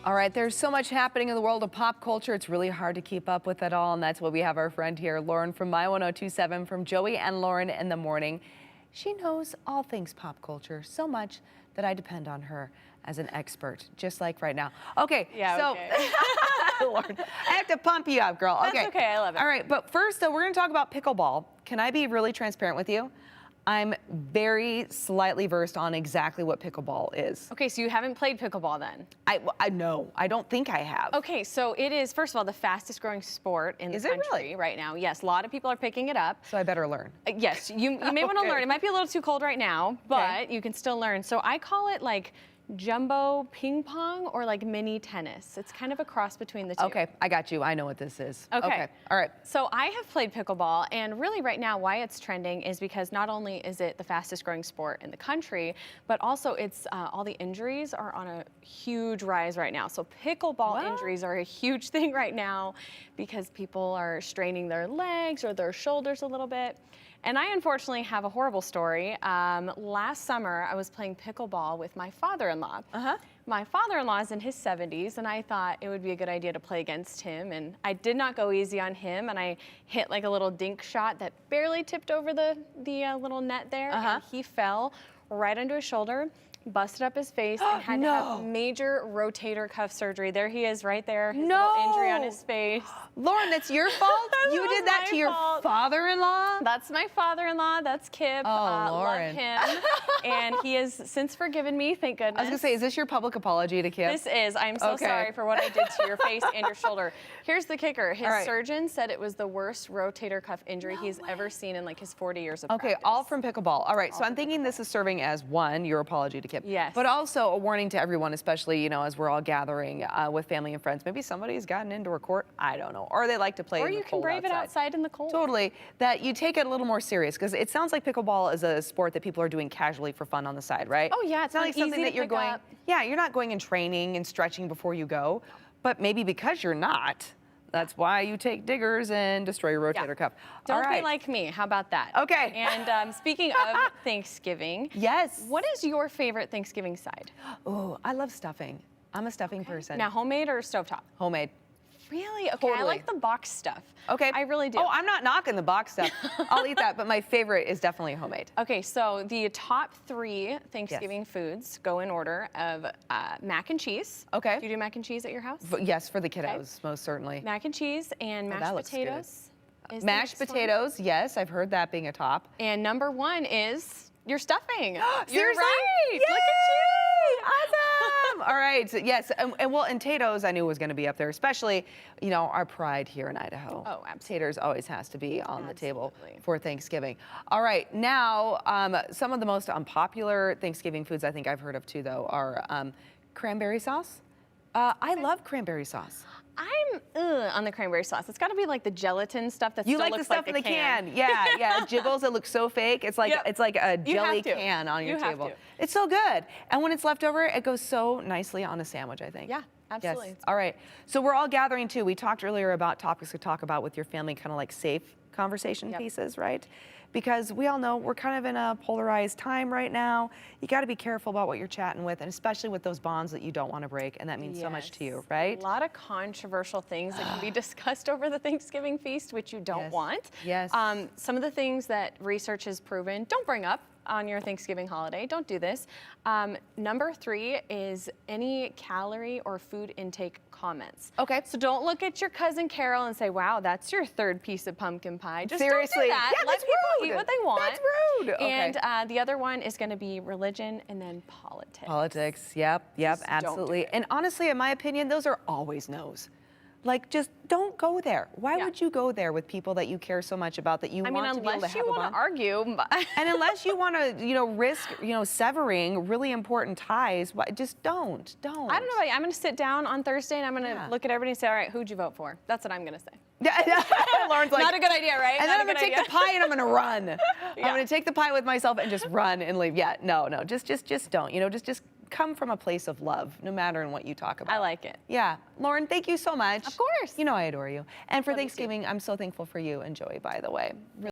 All right, there's so much happening in the world of pop culture. It's really hard to keep up with it all, and that's why we have our friend here, Lauren from My 1027, from Joey and Lauren in the Morning. She knows all things pop culture so much that I depend on her as an expert, just like right now. Okay, yeah, so okay. Lauren, I have to pump you up, girl. That's okay, I love it. All right, but first, though, we're going to talk about pickleball. Can I be really transparent with you? I'm very slightly versed on exactly what pickleball is. Okay, so you haven't played pickleball then? No, I don't think I have. Okay, so it is, first of all, the fastest growing sport in the country right now. Yes, a lot of people are picking it up. So I better learn. Yes, you may want to learn. It might be a little too cold right now, but you can still learn. So I call it like jumbo ping pong or like mini tennis. It's kind of a cross between the two. Okay, I got you. I know what this is. Okay. All right. So I have played pickleball, and really right now why it's trending is because not only is it the fastest growing sport in the country, but also it's all the injuries are on a huge rise right now. So pickleball injuries are a huge thing right now because people are straining their legs or their shoulders a little bit. And I unfortunately have a horrible story. Last summer, I was playing pickleball with my father-in-law. My father-in-law is in his 70s, and I thought it would be a good idea to play against him. And I did not go easy on him, and I hit like a little dink shot that barely tipped over the little net there. And he fell right onto his shoulder, busted up his face, and had to have major rotator cuff surgery. There he is right there, his little injury on his face. Lauren, that's your fault? You did that to your father-in-law? That's my father-in-law. That's Kip. Oh, Lauren. Love him. And he has since forgiven me, thank goodness. I was going to say, is this your public apology to Kip? This is. I'm so sorry for what I did to your face and your shoulder. Here's the kicker. His surgeon said it was the worst rotator cuff injury he's ever seen in like his 40 years of practice. Okay, all from pickleball. All right, so I'm thinking this is serving as, one, your apology to Kip. Yes. But also a warning to everyone, especially, you know, as we're all gathering with family and friends. Maybe somebody's gotten into a court, I don't know. Or they like to play in the cold outside. Or you can brave it outside in the cold. Totally. That you take it a little more serious, because it sounds like pickleball is a sport that people are doing casually for fun on the side, right? Oh yeah, it's not like something that you're going. Yeah, you're not going and training and stretching before you go, but maybe because you're not, that's why you take diggers and destroy your rotator cuff. Don't be like me. How about that? Okay. And speaking of Thanksgiving, what is your favorite Thanksgiving side? Oh, I love stuffing. I'm a stuffing person. Now, homemade or stovetop? Homemade. Really? Okay, I like the box stuff. Okay. I really do. Oh, I'm not knocking the box stuff. I'll eat that, but my favorite is definitely homemade. Okay, so the top 3 Thanksgiving foods go in order of mac and cheese. Okay. Do you do mac and cheese at your house? Yes, for the kiddos, most certainly. Mac and cheese and mashed potatoes. Mashed potatoes, yes, I've heard that being a top. And number 1 is your stuffing. You're right. Yay! Look at you. Awesome. All right. So yes. And potatoes I knew was going to be up there, especially, you know, our pride here in Idaho. Oh, absolutely. Potatoes always has to be on the table for Thanksgiving. All right. Now, some of the most unpopular Thanksgiving foods I think I've heard of too, though, are cranberry sauce. I love cranberry sauce. I'm on the cranberry sauce. It's got to be like the gelatin stuff that you still like looks the stuff like in the can. Yeah, it jiggles. It looks so fake. It's like it's like a jelly can on your table. It's so good. And when it's left over, it goes so nicely on a sandwich, I think. Yeah, absolutely. Yes. All right. So we're all gathering too. We talked earlier about topics to talk about with your family, kind of like safe conversation pieces, right? Because we all know we're kind of in a polarized time right now. You got to be careful about what you're chatting with, and especially with those bonds that you don't want to break, and that means so much to you, right? A lot of controversial things that can be discussed over the Thanksgiving feast, which you don't want. Yes. Some of the things that research has proven, don't bring up on your Thanksgiving holiday. Don't do this. Number 3 is any calorie or food intake comments. Okay. So don't look at your cousin Carol and say, wow, that's your 3rd piece of pumpkin pie. Just seriously. don't do that. Yeah, Let people eat what they want. That's rude. Okay. And the other one is going to be religion and then politics. Politics. Yep, absolutely. And honestly, in my opinion, those are always no's. Like, just don't go there. Why would you go there with people that you care so much about, that you want to be able to have a bond? Unless you want to argue. And unless you want to, you know, risk, you know, severing really important ties, just don't. I don't know about you. I'm going to sit down on Thursday and I'm going to look at everybody and say, all right, who'd you vote for? That's what I'm going to say. Yeah, Lauren's like, not a good idea, right? And then I'm going to take the pie and I'm going to run. I'm going to take the pie with myself and just run and leave. Yeah, no, just don't. You know, just come from a place of love, no matter in what you talk about. I like it. Yeah. Lauren, thank you so much. Of course. You know I adore you. And for Thanksgiving, I'm so thankful for you and Joey, by the way.